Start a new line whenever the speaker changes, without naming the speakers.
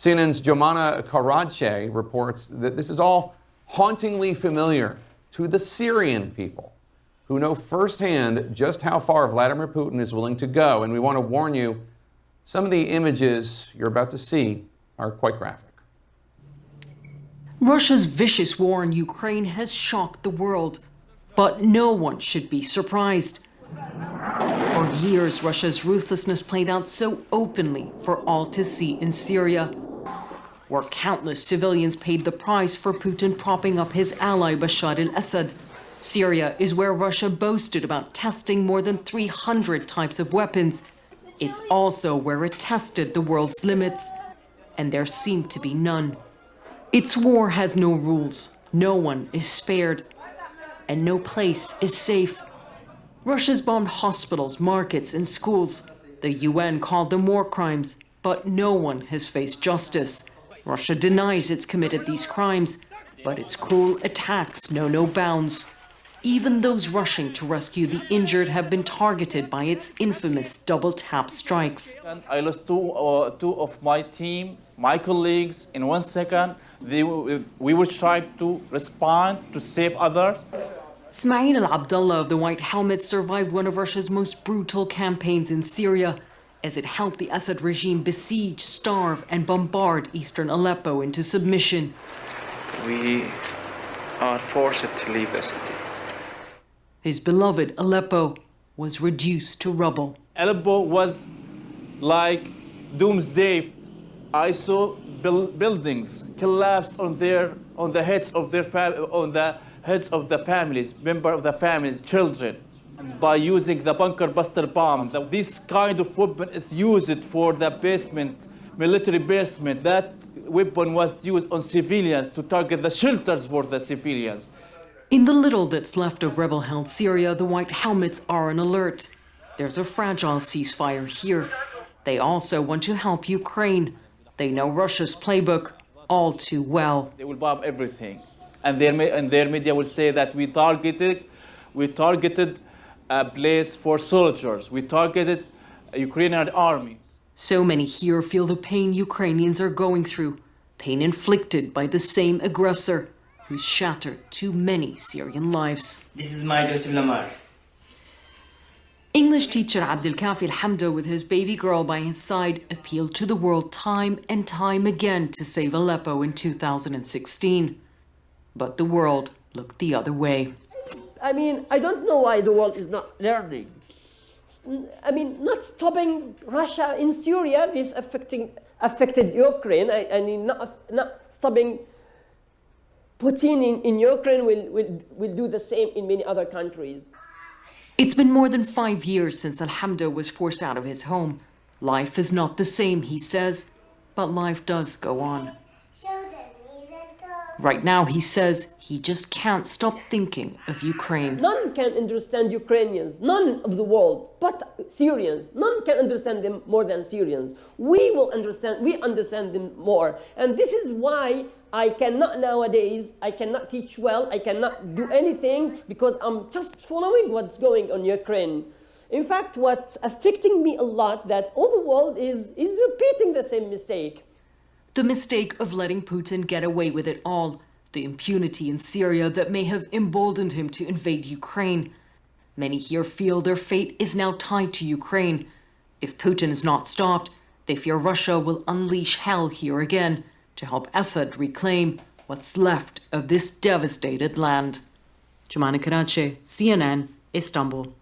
CNN's Jomana Karache reports that this is all hauntingly familiar to the Syrian people, who know firsthand just how far Vladimir Putin is willing to go. And we want to warn you, some of the images you're about to see are quite graphic.
Russia's vicious war in Ukraine has shocked the world, but no one should be surprised. For years, Russia's ruthlessness played out so openly for all to see in Syria, where countless civilians paid the price for Putin propping up his ally Bashar al-Assad. Syria is where Russia boasted about testing more than 300 types of weapons. It's also where it tested the world's limits, and there seem to be none. Its war has no rules, no one is spared, and no place is safe. Russia's bombed hospitals, markets, and schools. The UN called them war crimes, but no one has faced justice. Russia denies it's committed these crimes, but its cruel attacks know no bounds. Even those rushing to rescue the injured have been targeted by its infamous double-tap strikes.
I lost two of my team, my colleagues, in 1 second. We were trying to respond to save others.
Ismail al-Abdullah of the White Helmets survived one of Russia's most brutal campaigns in Syria, as it helped the Assad regime besiege, starve, and bombard eastern Aleppo into submission.
We are forced to leave the city.
His beloved Aleppo was reduced to rubble.
Aleppo was like doomsday. I saw buildings collapsed on the heads of the families, members of the families, children, by using the bunker buster bombs. This kind of weapon is used for the basement, military basement. That weapon was used on civilians to target the shelters for the civilians.
In the little that's left of rebel-held Syria, the White Helmets are on alert. There's a fragile ceasefire here. They also want to help Ukraine. They know Russia's playbook all too well.
They will bomb everything. And their media will say that we targeted a place for soldiers. We targeted a Ukrainian army.
So many here feel the pain Ukrainians are going through, pain inflicted by the same aggressor who's shattered too many Syrian lives.
This is my daughter Lamar.
English teacher Abdel Kafi Al-Hamdo, with his baby girl by his side, appealed to the world time and time again to save Aleppo in 2016. But the world looked the other way.
I mean, I don't know why the world is not learning. I mean, not stopping Russia in Syria, this affected Ukraine. I mean, not stopping Putin in Ukraine will do the same in many other countries.
It's been more than 5 years since Al-Hamdo was forced out of his home. Life is not the same, he says, but life does go on. Right now, he says, he just can't stop thinking of Ukraine.
None can understand Ukrainians, none of the world, but Syrians. None can understand them more than Syrians. We understand them more. And this is why I cannot teach well, I cannot do anything, because I'm just following what's going on in Ukraine. In fact, what's affecting me a lot, that all the world is repeating the same mistake.
The mistake of letting Putin get away with it all, the impunity in Syria that may have emboldened him to invade Ukraine. Many here feel their fate is now tied to Ukraine. If Putin is not stopped, they fear Russia will unleash hell here again to help Assad reclaim what's left of this devastated land. Jomana Karache, CNN, Istanbul.